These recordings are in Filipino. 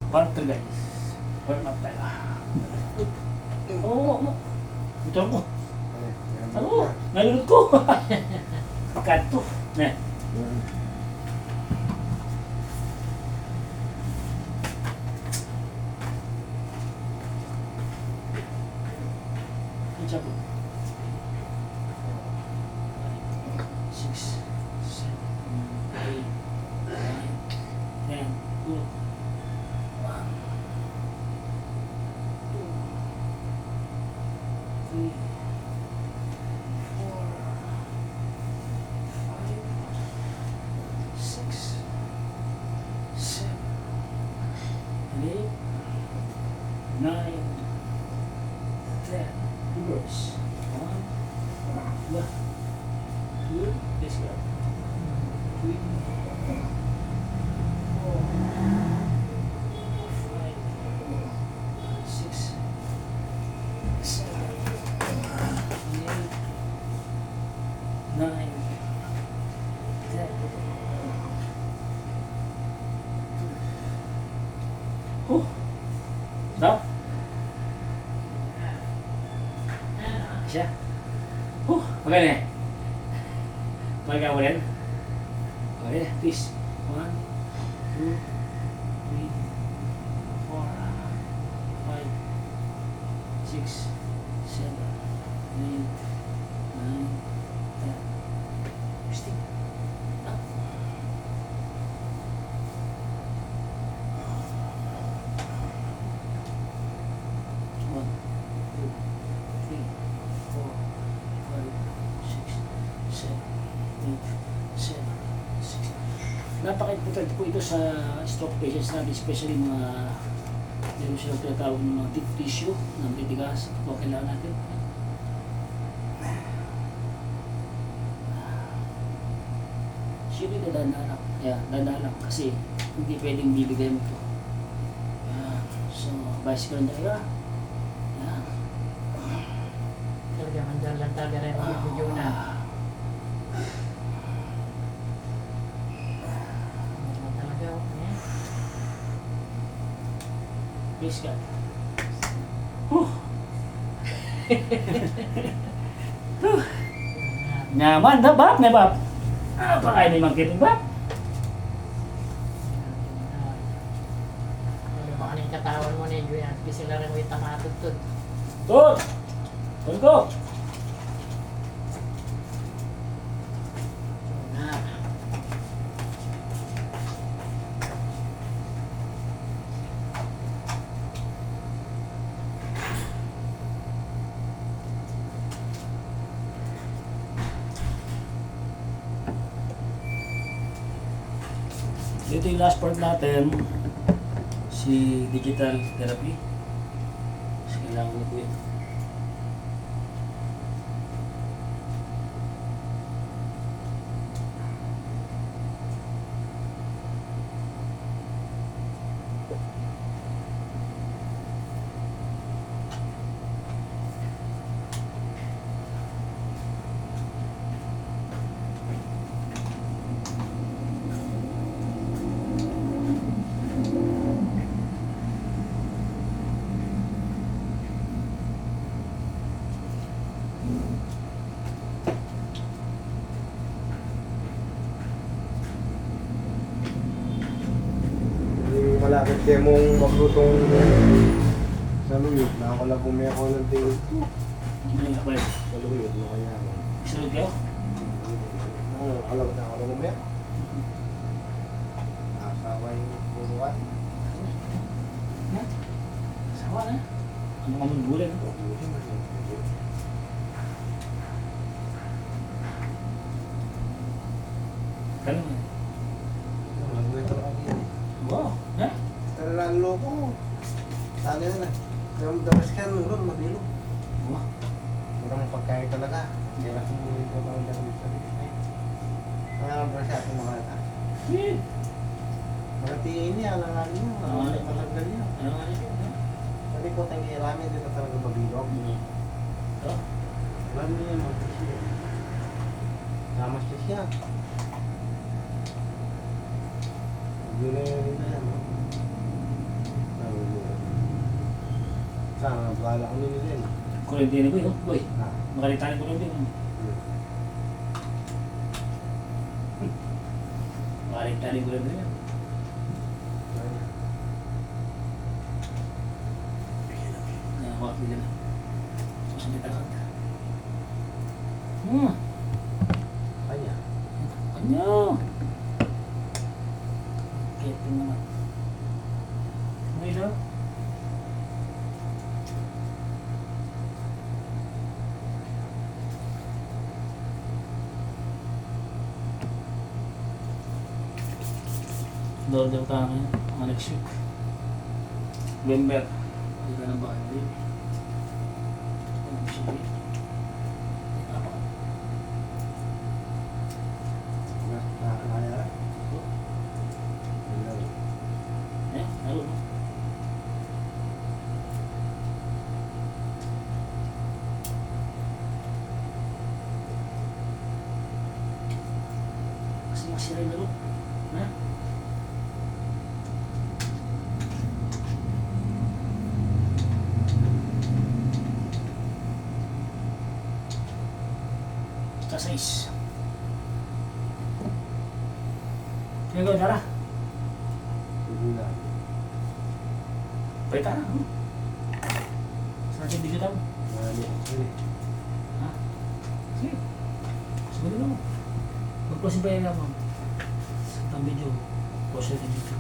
Part 3 guys. Warm up tayo. Oo, ano? Ito mo. Ano? Nalunod ko. Kanto. Ne. Ito po. 6, 7, 8, 9, 10, 2, 1, 2, 3, 4, 5, 6, 7, 8, 9, 10. Reverse. 1, 2, let's go. 3, 4, 5, 6, 7, 8, 9, 10. Stop. Siya. Maganda. Maganda mo rin. Okay, please. 1, 2, 3, 4, 5, 6, 7, 8, 9, 10. Stick. Up. Napaka-important po ito sa stroke patients natin, especially mga meron silang tinatawag ng mga deep tissue na titigas. Ito po kailangan natin. Siyempre dadaan lang. Dadaan lang kasi hindi pwedeng bibigay mo ito. So, bicycle na talaga. Talaga mandyan lang talaga rin ang video na. Please God. Nyaman na bap, na bap. Baka hindi magkiting bap. Baka nang katawan mo na yun, at sila rin may tamatutod. Tut! Tungko! Ito yung last part natin, si digital therapy. Kasi kailangan ko ito. Malapit kayo mong maglutong sa luyot. Nakakala bumaya ko ng tingin ko. Ano ako yun? Sa luyot, nakaya ako. Isunod kayo? Nakakala ko na ako na bumaya. Nakasawa yung punuan. Sawa na. Ano ka mong bulan? Kano mo? Wow! Ha? Talagang loko mo. Sana yun na. Yung damas ka nung maglilo. Wow! Murang pagkain talaga. Hindi na kumulit ko pang damas sa dito. Nangangabar siya atong mga ata. Mga tiin niya, alangan niya. Matanggal niya. Ano nga niya? Sabi ko, tangi ramen dito talaga mabilog. Ito? Alam niya, mag-siya. Namas siya. Yun na yun na yan. Sana, bahala ko nila din. Kurente ni boy, oh, boy. Ah. Makalita ni kurente. Makalita ni kurente yan. Ayan, hawak nila na. Susunod ka. Kanya. Kanya. Kaya naman. May daw. Order ka ngayon, mga next week. November. Hindi ka na ba kayo? Nakakaya? Eh, lalo no? Kasi masira yung laro. Ha? Size. Kaya gawin tara. Tugulan. Pwede tara. Saan natin video tao? Ha? Sige. Sabi mo. Mag-closing pa yung lamang. Ang video. Close yung video.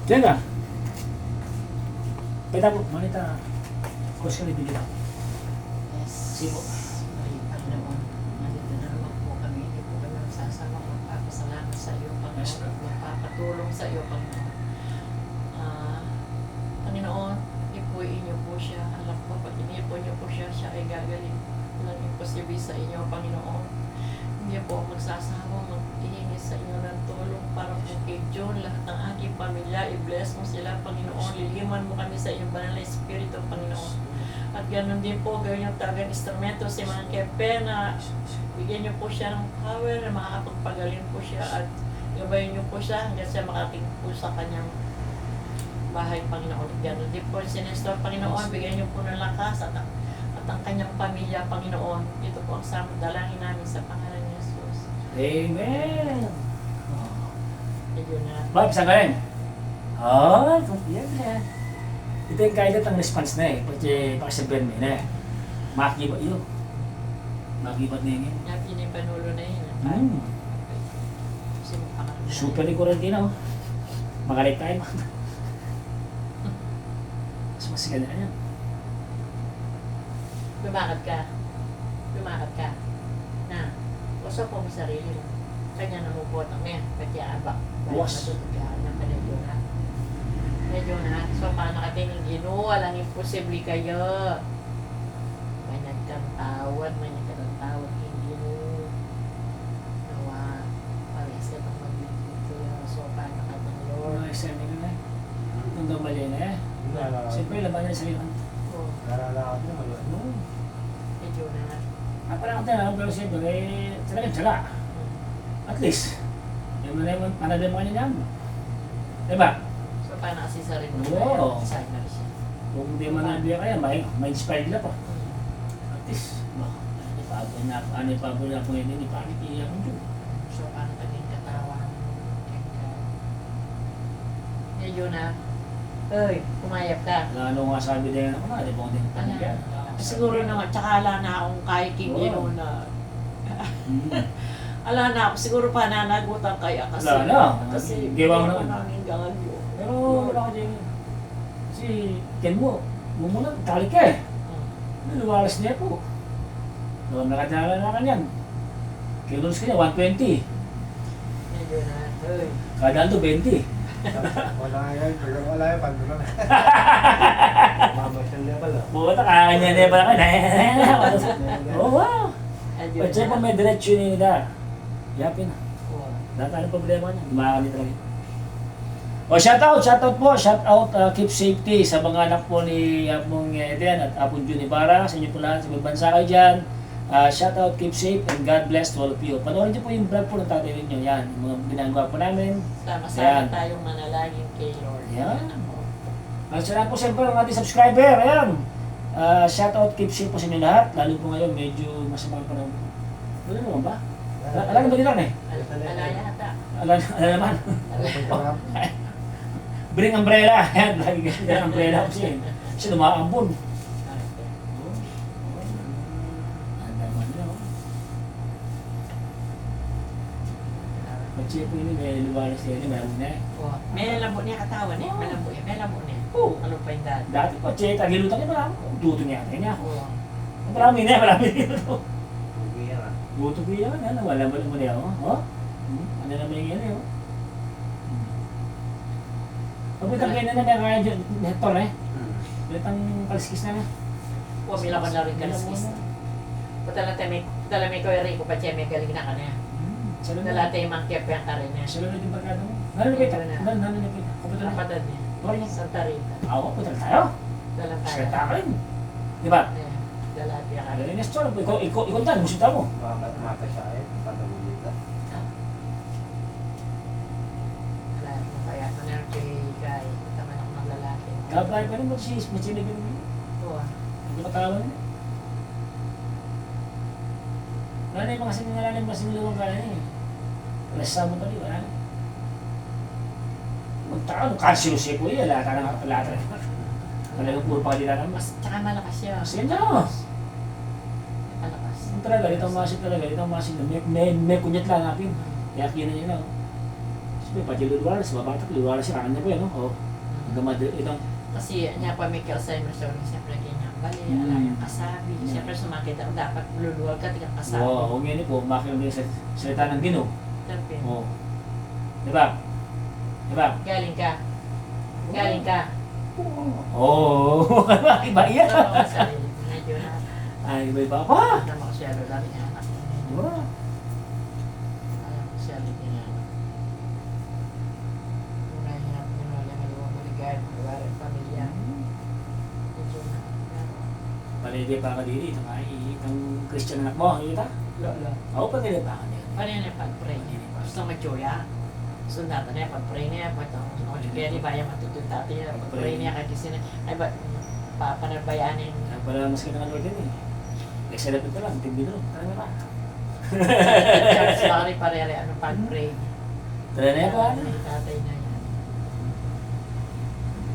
Diyan ka. Pwede po, manita. Course ka rin video. Yes. Sige po. Ay, Panginoon, nandito na naman po kami. Hindi po kami nagsasama magpapasalamat sa iyo, Yes, Panginoon. At magpapatulong sa iyo, Panginoon. Panginoon, ipuin niyo po siya. Alam ko, pag inipon niyo po siya, siya ay gagaling. Walang imposible sa inyo, Panginoon. Hindi po magsasawa, maghihingi sa inyo ng tulong para po kay John, lahat ng aking pamilya, i-bless mo sila, Panginoon. Liliman mo kami sa iyong banal na Espiritu, Panginoon. At ganoon din po, gawin yung talagang instrumento si Mang Kepe na bigyan niyo po siya ng power na makakapagpagaling po siya at gabayin niyo po siya hanggang siya makating po sa kanyang bahay, Panginoon. Ganoon din po si Nestor, Panginoon, bigyan niyo po ng lakas at ang kanyang pamilya, Panginoon. Ito po ang dalangin namin sa pangalan ni Jesus. Amen. Ayun na. Bob, saan ka rin? Oh, yan na. Ito yung kailat ang response na eh. Pati pakisabihan mo yun eh. Makibat yun. Makibat na yun. Yapi na yung panulo na yun. Kasi mapakaroon na. Super ni Quarantino. Makalit tayo. Mas ganda yan. Lumakad ka. Lumakad ka. Na. Uso po mo sarili mo. Kanya namupotang na yan. Pagkiabak. Buwas. Matutugaan ng medyo na. Medyo na. So, paano ka tinigino? Walang imposible kayo. May nagkantawad. May nagkantawad. Hindi mo. Nawa. Parehas ka itong magbibigay. So, paano ka ng Lord? Mga exam nila na eh. Nung gamali na eh. Siyempre, laban na sa iyo. Oh, Nalalakad na malo. No. medyo na. Parang ako pero siyempre, talagang tsala. At least, yung manadam mo kanya niyan. Diba? So, paano kasi sa rin mo? Oo. Designer siya. Kung hindi manadam kaya, may inspired nila pa. At least, ano ipago na po ngayon, ipakit iyan ko. So, paano kanyang katawan? Medyo na. Uy, kumayap ka. Ano nga sabi din ako na, di ba ko din panigyan. Siguro naman, tsaka ala na akong kahit hindi Oo. na. Ala na ako, siguro pa nananagutan kaya kasi. Wala na. Kasi Gawa mo hindi ko naman. namin ganyo. Pero wala ka dyan. Kasi, ken mo muna, talik ka eh. Naluwalas niya po. Noon nakadala na kanyan. Kilos ka niya, 120. Medyo na. Uy. Kadaldo, 20. Wala yan. Wala yan. Pandulo na. Mamasyal niya pala. Puta, kakanya niya pala ka na. Oh, wow. Medyo But siya pa may diretsyo niya nila. Yapin. Oo. Lahat ano problema niya. Gumakali talaga. O, shoutout po. Shoutout, keep safety sa mga anak po ni Apong Eden at Apong Jun Ibarra. Sa inyo po lahat, sa ibang bansa kayo dyan. Shoutout, keep safe, and God bless to all of you. Panoorin niyo po yung vlog po ng tatay ninyo. Yan, yung mga ginagawa po namin. Sama-sama Ayan. tayong manalangin kay Lord. Ayan. Ako. At salamat po siyempre ang ating subscriber. Ayan. Shoutout, keep safe po sa inyo lahat. Lalo po ngayon, medyo masama pa naman. Wala naman ba? Alam ba nila eh? Alaya ata. Alam naman. Bring umbrella. Ayan, lagi ka ng umbrella po siya. Kasi lumaambon. Pag-check po yun, may luwalas niya, may lambot na. May lambot niya katawan eh. May lambot niya. May lambot niya. Oo. Ano pa yung dati? Dati pa, check, tagilutan niya marami. Duto niya, niya. Oo. Marami dito. Hindi yan ah. Duto ko yan, yan. Wala mo niya, oh. Ano naman yung yan, oh. Pagpunta kayo na kaya dyan, Hector eh. Litang kaliskis na na. Huwag may laban na rin kaliskis. Patalamay ko yung Rico pa siya may galing na ka na. Salud na. Nalatay yung mangkip yung karin niya. Salud na yung barkada mo. Nalo kayo, nalo na kayo. Kapunta na. Kapatid niya. Bari niya. Santa Rita. Ako, punta na tayo. Dalang tayo. Skata ka rin. Di ba? Dalapia ka Ano rin. rin yung store, ikaw tayo, musita mo. Mata siya eh. Pandulo dito. Lahat mo kaya. Ano yung kay tama na ng lalaki. Gabay pa rin mo si Machinig yun. Oo. Hindi ka tawa niya. Wala yung mga sinungalan yung masinulungan ka na eh. Wala sa mo pa rin, wala na. Magtaka, kansiyo siya po yun, lahat na nga. Talagang puro pa kanila naman. Mas tsaka malakas siya. Kasi yan na. Malakas. Ang talaga, itong masin talaga, itong masin na may kunyat lang natin. Kaya kina niya lang. Sabi, pati luluwalas, babatak, luluwalas siya, kanan niya po yan, no? Hanggang itong, Kasi niya pa may Alzheimer siya. Siyempre kanya bali. Ala yung kasabi. Siyempre sumakit ako. Dapat luluwag ka. Tingnan kasabi. huwag yan po, makinig din sa salita ng Gino. Siyempre. Oo. Diba? Diba? Galing ka. Galing ka. Oo. Iba yan. Tama ka sa sarili. Medyo na. Ay, iba-iba pa. Tama ko siya. Lalo niya anak. Diba? Alam ko siya. Lalo niya anak. Una hirap mo na lang. Maluwag mo ligay. Maluwag pamilya. Medyo na. Palili pa ka dito. Itong Christian anak mo. Kita? Lolo. Oo, palili pa ka dito. Paano yan yung pag-pray? Gusto magjoya? Sundata na yan, pag-pray niya, kaya di ba yung matututati niya, pag-pray niya, kahit kasi na, ay ba, papanabayanin. Ang pala mas kinangan mo din eh. Excellent ito lang, tigbi doon. Tara na ba? Sorry, parere, ano pag-pray. Tara na yan pa. May tatay na yan.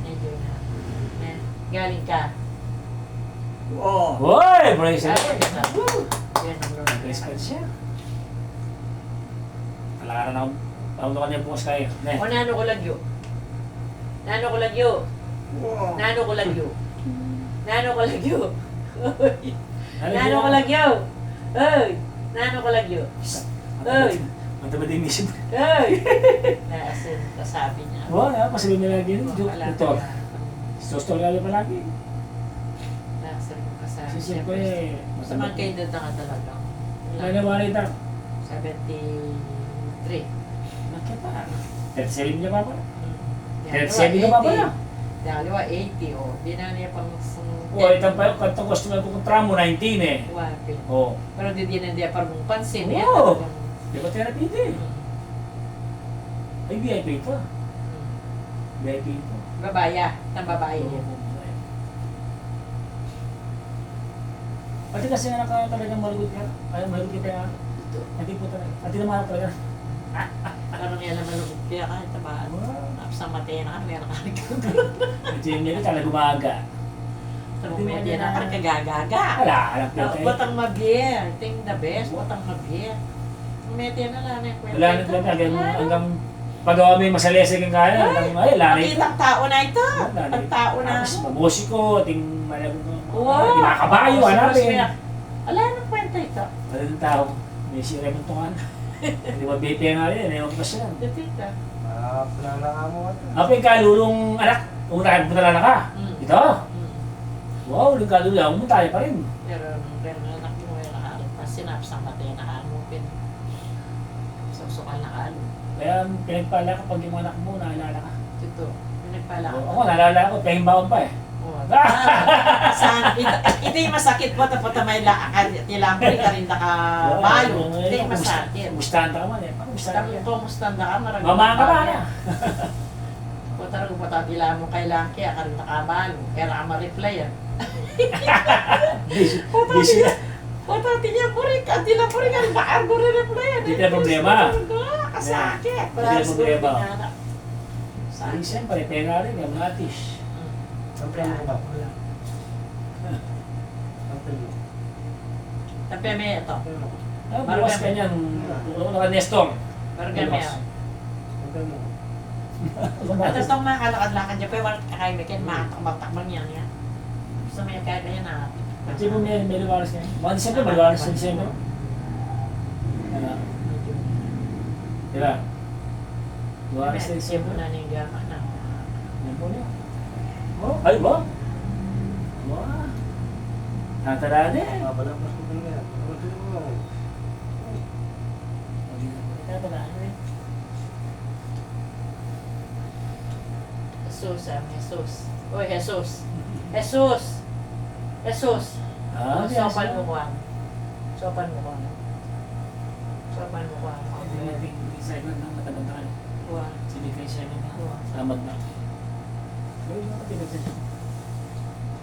Medyo na. Galing ka. Wow! Hoy! Praise the Ay, Lord! ganda. Woo! Yan ang Lord. Nag-respect siya. Kalakaran ako. Paano ka niya bukas kayo? Ne. O nano ko lagyo. Nano ko lagyo. Wow! Nano ko lagyo. Nano ko lagyo. Ano Nano ko lagyo. Oy! Nano ko lagyo. Oy! Mataba din mission. Oy! Asin, kasabi niya. Oo, pasabi niya lagi yun. Wala Ito. ka. Story lalo palagi. Asin, kasabi. Kasi siyempre, Sa mga kayo na ka talaga. Nanawari na. 73. Nakita pa. 37 niya pa pala. Yan, 37 ka pa pala. Dalawa, 80. O, di na niya pang Oo, itang pa yung kantong customer ko kung tramo 19 eh. Wapi. Oo. Pero di din hindi pa mong pansin. Oo. Di ba tayo napili eh? Ay, VIP ito. VIP ito. Babaya. Tang babae niya. Pati kasi nga naka talagang malugot ka. Ay, malugot kita nga. Ito. Hindi po talaga. Pati naman talaga. Karon niya naman lubog kaya kahit tabaan. Wow. Napsang matay na kan meron ka rin. Ito yung niya talaga gumaga. Tamo mo yan na kan kagagaga. Wala, alam ko kayo. Watang mabir. Ting the best. Watang mabir. Mete na lang yung kwento. Wala na talaga hanggang pagawa mo yung masalesig ang kaya. Hanggang ay, lanay ito. Makitang tao na ito. Ang tao na. Tapos mamusiko, ting malabong Wow. Di makabayo, hanapin. Ala, anong kwento ito? Wala ng tao. May si Raymond Tungan. Hindi ba BP nga rin, ayaw ko pa siya. Ito ito. Plana ka mo ito. Apa yung kalulong anak? Pumunta na ka. Mm. Ito. Mm. Wow, yung kalulong, pumunta pa rin. Pero nung anak mo yung nakalit pa sinapsang matay na hanupin. Susukal na kalo. Kaya pinagpala kapag yung anak mo, naalala ka. Ito. Pinagpala ko. Ako, naalala ko, pahimbaon pa eh. Ito yung masakit po, tapos may lakad, tilampoy ka rin nakabayo. Ito yung masakit. Mustanda ka man eh. Mustanda Sabi ka. ko, mustanda ka, marami. Mamaan ka ba na? Puta rin ko patadila mo kay Laki, ka rin nakabalo. Kaya ka ma-reply yan. Busy na. Puta, tinya ko rin, tila po rin ka rin, baar ko rin reply yan. Hindi na problema. Kasakit. Hindi na problema. Ay, Sakit. siyempre, pera rin, yung mga tish. Ang plano ko ba? Ang plano. Tapi may ito. Bukas ka niyan, ka Nestor. Bargame. Ang plano ko. At itong mga kalakad-lakad niya, pero kakaibigan, matakbang yan yan. Gusto mo yung kaya yan na. At sino may liwalas niya? Mga December, maliwalas sa December. Diba? Liwalas sa Siya mo December. na yung gama na. Yan po niya. Oh, ay ba? Wow. Nataraan eh. Papalampas ko talaga yan. Papalampas ko yan. Tatabaan rin. Jesus, Jesus. Uy, Jesus. Jesus! Jesus! Ah, Sopan mo ko. Sopan mo ko. Sopan mo ko. Hindi natin excitement ng matagandaan. Kuha. Sige kayo siya na. Kuha. Salamat na. Pero yung nakatinig siya.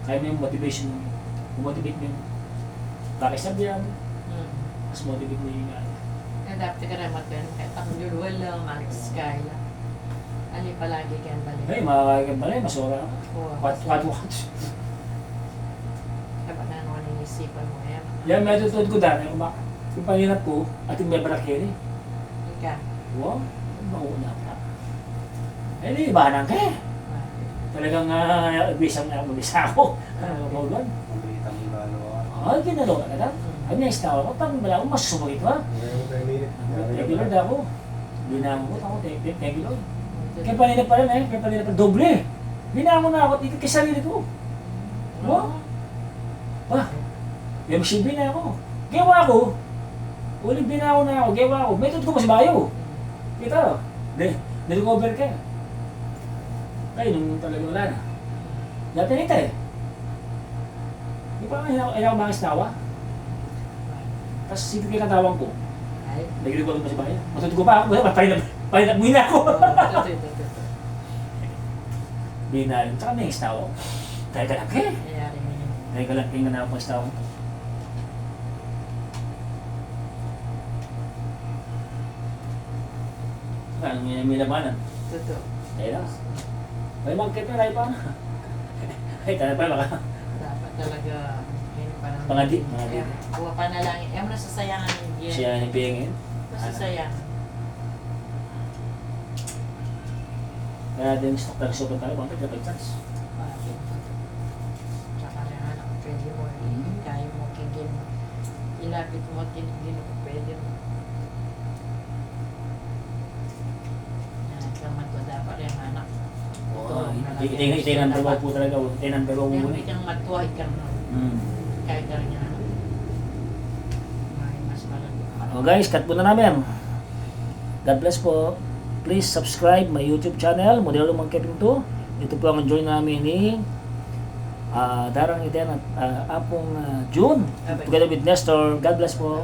Kaya mo yung motivation mo. Motivate mo yung bakit sabihan. Mas motivate mo yung Dapat ka naman ka kahit ang luluwal lang, Alex Sky lang. Ali palagi ka ang balik. ay, makakagam pala eh, masura ka. Kuha. What? Dapat na ano ang isipan mo yan. Yan, may tutod ko dati. Yung panginap ko, at yung may barakiri. Ika. Wow, mauna ka. Eh, di ibanan ka eh. Talagang bisang na mabisa ako. Ano ba? Mabilitang gano'n. Ay, ginalo ka na. Ay, nice na ako. Pag wala akong masusumag ito ha. Thank you Lord ako. Binangon ko ako. Thank you Lord. Kaya panina pa rin eh. Kaya panina pa doble. Binangon na ako. Ikit kay sarili ko. Wow. Wah. Yung silbi na ako. Gawa ko. Uling binangon na ako. Gawa ko. May tutod ko pa si Bayo. Kita. Nirecover ka. Ay, nung talaga wala na. Dati nita eh. Di pa ayaw mangis na ako. Tapos sige kayo katawang ko. Ay. Nag-record pa si Bayo. Matutog ko pa ako. Pahinap mo na ako. Ito. Binalin. Tsaka may isna ako. Dahil ka lang eh. Nangyari mo yun. Dahil ka lang eh na ako isna ako. Ano may labanan? Totoo. Dahil lang. May magkit na rin pa na. Ay, tanay pa baka. Dapat talaga Pangadi, pangadi. Buwa panalangin. Ayaw mo nasasayangan niya. Siya ni Pingin. Masasayangan. Kaya din stock na gusto ko tayo, bakit dapat chance? Bakit? Tsaka na anak, pwede mo. Kaya mo kigil mo. Ilapit mo, tinigil mo. Pwede mo. Nagkaman ko dapat yung anak. Itay ng dalawa po talaga. Itay ng dalawa mo Kaya muna. may kang matuwa, ikang kaya ka rin yung anak. Mas malaki. Oh guys, cut po na namin. God bless po. Please subscribe my YouTube channel, Modelo Marketing 2. Ito po ang join namin ni Darang Eden at Apong June. Together with Nestor. God bless po.